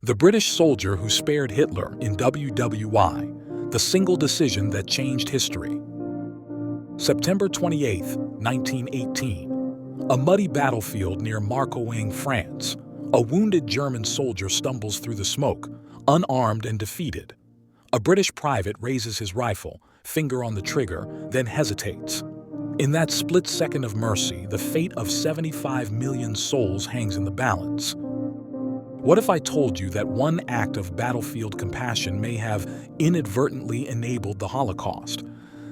The British soldier who spared Hitler in WWI, the single decision that changed history. September 28, 1918. A muddy battlefield near Marcoing, France. A wounded German soldier stumbles through the smoke, unarmed and defeated. A British private raises his rifle, finger on the trigger, then hesitates. In that split second of mercy, the fate of 75 million souls hangs in the balance. What if I told you that one act of battlefield compassion may have inadvertently enabled the Holocaust?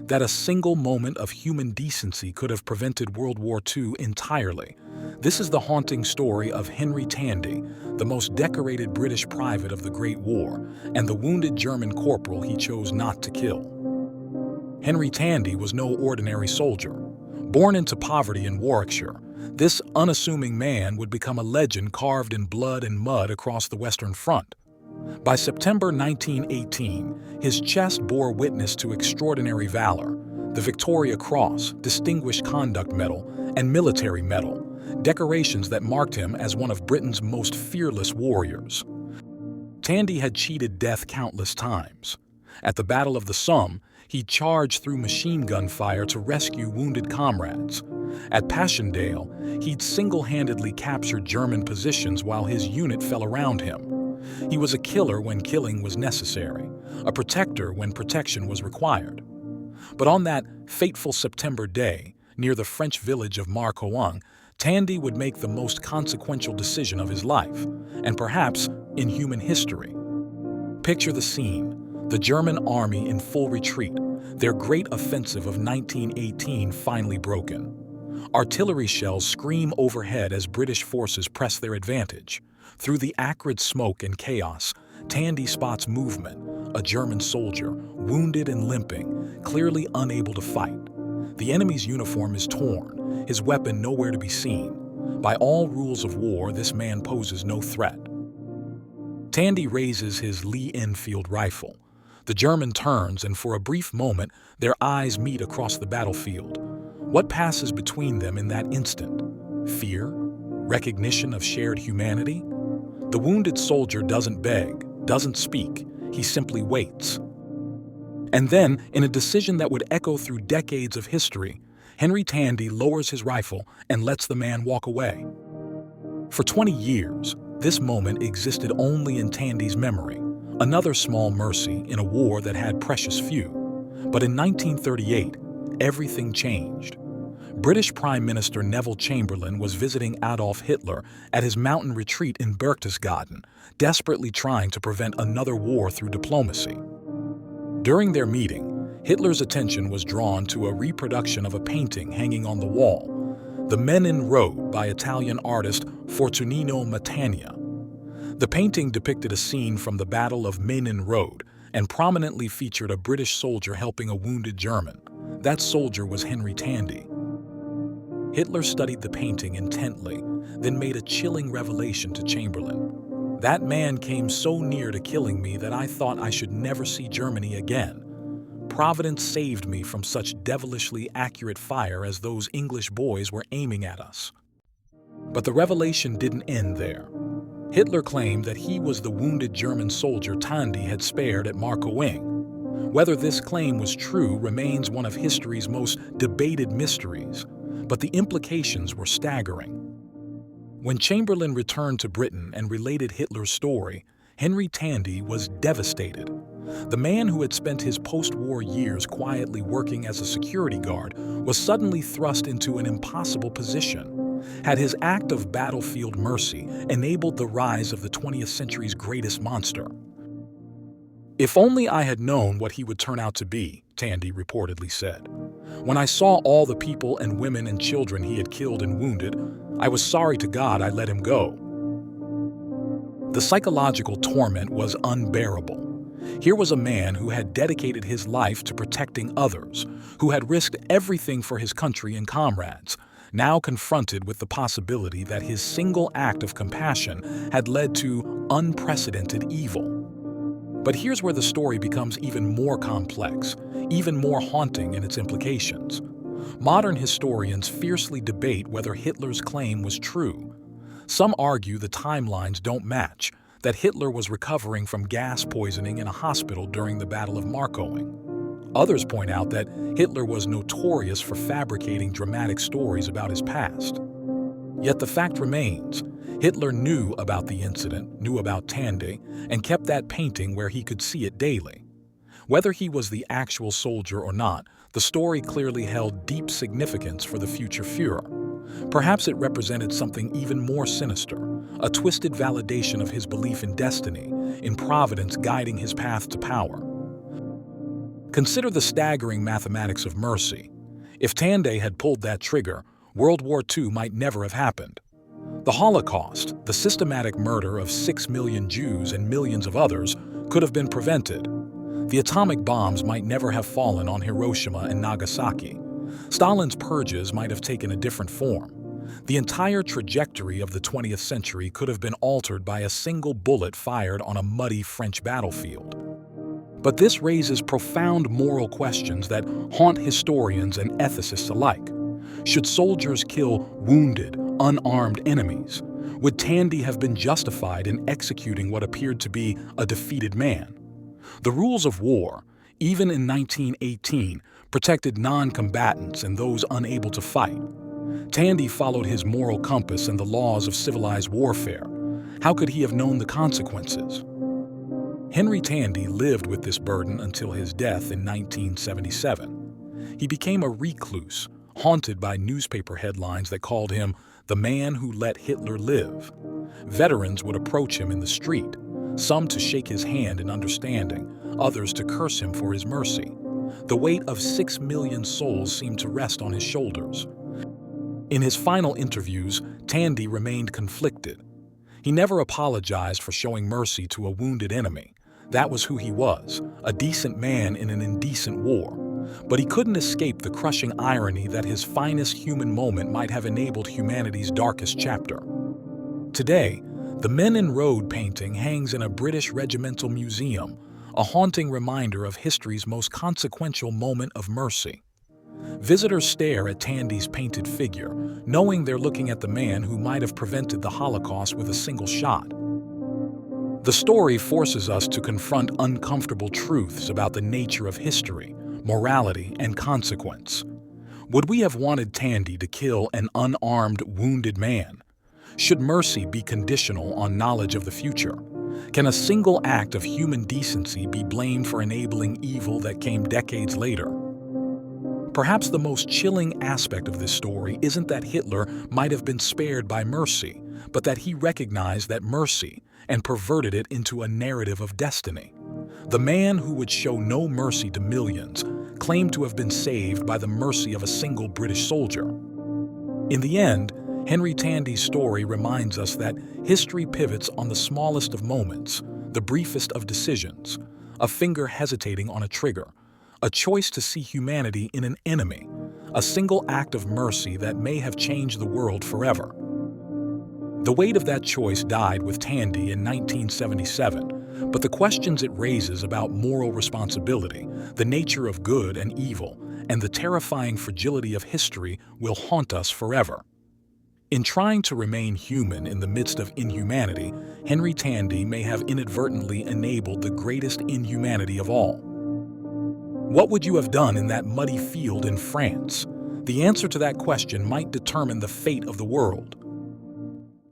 That a single moment of human decency could have prevented World War II entirely? This is the haunting story of Henry Tandy, the most decorated British private of the Great War, and the wounded German corporal he chose not to kill. Henry Tandy was no ordinary soldier. Born into poverty in Warwickshire, this unassuming man would become a legend carved in blood and mud across the Western Front. By September 1918, his chest bore witness to extraordinary valor: the Victoria Cross, Distinguished Conduct Medal, and Military Medal, decorations that marked him as one of Britain's most fearless warriors. Tandy had cheated death countless times. At the Battle of the Somme, he charged through machine gun fire to rescue wounded comrades. At Passchendaele, he'd single-handedly captured German positions while his unit fell around him. He was a killer when killing was necessary, a protector when protection was required. But on that fateful September day, near the French village of Marcoing, Tandy would make the most consequential decision of his life, and perhaps in human history. Picture the scene: the German army in full retreat, their great offensive of 1918 finally broken. Artillery shells scream overhead as British forces press their advantage. Through the acrid smoke and chaos, Tandy spots movement: a German soldier, wounded and limping, clearly unable to fight. The enemy's uniform is torn, his weapon nowhere to be seen. By all rules of war, this man poses no threat. Tandy raises his Lee Enfield rifle. The German turns, and for a brief moment, their eyes meet across the battlefield. What passes between them in that instant? Fear? Recognition of shared humanity? The wounded soldier doesn't beg, doesn't speak. He simply waits. And then, in a decision that would echo through decades of history, Henry Tandy lowers his rifle and lets the man walk away. For 20 years, this moment existed only in Tandy's memory, another small mercy in a war that had precious few. But in 1938, everything changed. British Prime Minister Neville Chamberlain was visiting Adolf Hitler at his mountain retreat in Berchtesgaden, desperately trying to prevent another war through diplomacy. During their meeting, Hitler's attention was drawn to a reproduction of a painting hanging on the wall, The Menin Road by Italian artist Fortunino Matania. The painting depicted a scene from the Battle of Menin Road and prominently featured a British soldier helping a wounded German. That soldier was Henry Tandy. Hitler studied the painting intently, then made a chilling revelation to Chamberlain. "That man came so near to killing me that I thought I should never see Germany again. Providence saved me from such devilishly accurate fire as those English boys were aiming at us." But the revelation didn't end there. Hitler claimed that he was the wounded German soldier Tandy had spared at Marcoing. Whether this claim was true remains one of history's most debated mysteries, but the implications were staggering. When Chamberlain returned to Britain and related Hitler's story, Henry Tandy was devastated. The man who had spent his post-war years quietly working as a security guard was suddenly thrust into an impossible position. Had his act of battlefield mercy enabled the rise of the 20th century's greatest monster? "If only I had known what he would turn out to be," Tandy reportedly said. "When I saw all the people and women and children he had killed and wounded, I was sorry to God I let him go." The psychological torment was unbearable. Here was a man who had dedicated his life to protecting others, who had risked everything for his country and comrades, now confronted with the possibility that his single act of compassion had led to unprecedented evil. But here's where the story becomes even more complex, even more haunting in its implications. Modern historians fiercely debate whether Hitler's claim was true. Some argue the timelines don't match, that Hitler was recovering from gas poisoning in a hospital during the Battle of Marcoing. Others point out that Hitler was notorious for fabricating dramatic stories about his past. Yet the fact remains, Hitler knew about the incident, knew about Tandy, and kept that painting where he could see it daily. Whether he was the actual soldier or not, the story clearly held deep significance for the future Führer. Perhaps it represented something even more sinister, a twisted validation of his belief in destiny, in providence guiding his path to power. Consider the staggering mathematics of mercy. If Tandy had pulled that trigger, World War II might never have happened. The Holocaust, the systematic murder of 6 million Jews and millions of others, could have been prevented. The atomic bombs might never have fallen on Hiroshima and Nagasaki. Stalin's purges might have taken a different form. The entire trajectory of the 20th century could have been altered by a single bullet fired on a muddy French battlefield. But this raises profound moral questions that haunt historians and ethicists alike. Should soldiers kill wounded, unarmed enemies? Would Tandy have been justified in executing what appeared to be a defeated man? The rules of war, even in 1918, protected non-combatants and those unable to fight. Tandy followed his moral compass and the laws of civilized warfare. How could he have known the consequences? Henry Tandy lived with this burden until his death in 1977. He became a recluse, haunted by newspaper headlines that called him the man who let Hitler live. Veterans would approach him in the street, some to shake his hand in understanding, others to curse him for his mercy. The weight of 6 million souls seemed to rest on his shoulders. In his final interviews, Tandy remained conflicted. He never apologized for showing mercy to a wounded enemy. That was who he was, a decent man in an indecent war. But he couldn't escape the crushing irony that his finest human moment might have enabled humanity's darkest chapter. Today, the Men in Road painting hangs in a British regimental museum, a haunting reminder of history's most consequential moment of mercy. Visitors stare at Tandy's painted figure, knowing they're looking at the man who might have prevented the Holocaust with a single shot. The story forces us to confront uncomfortable truths about the nature of history, morality, and consequence. Would we have wanted Tandy to kill an unarmed, wounded man? Should mercy be conditional on knowledge of the future? Can a single act of human decency be blamed for enabling evil that came decades later? Perhaps the most chilling aspect of this story isn't that Hitler might have been spared by mercy, but that he recognized that mercy and perverted it into a narrative of destiny. The man who would show no mercy to millions claimed to have been saved by the mercy of a single British soldier. In the end, Henry Tandy's story reminds us that history pivots on the smallest of moments, the briefest of decisions, a finger hesitating on a trigger, a choice to see humanity in an enemy, a single act of mercy that may have changed the world forever. The weight of that choice died with Tandy in 1977, but the questions it raises about moral responsibility, the nature of good and evil, and the terrifying fragility of history will haunt us forever. In trying to remain human in the midst of inhumanity, Henry Tandy may have inadvertently enabled the greatest inhumanity of all. What would you have done in that muddy field in France? The answer to that question might determine the fate of the world.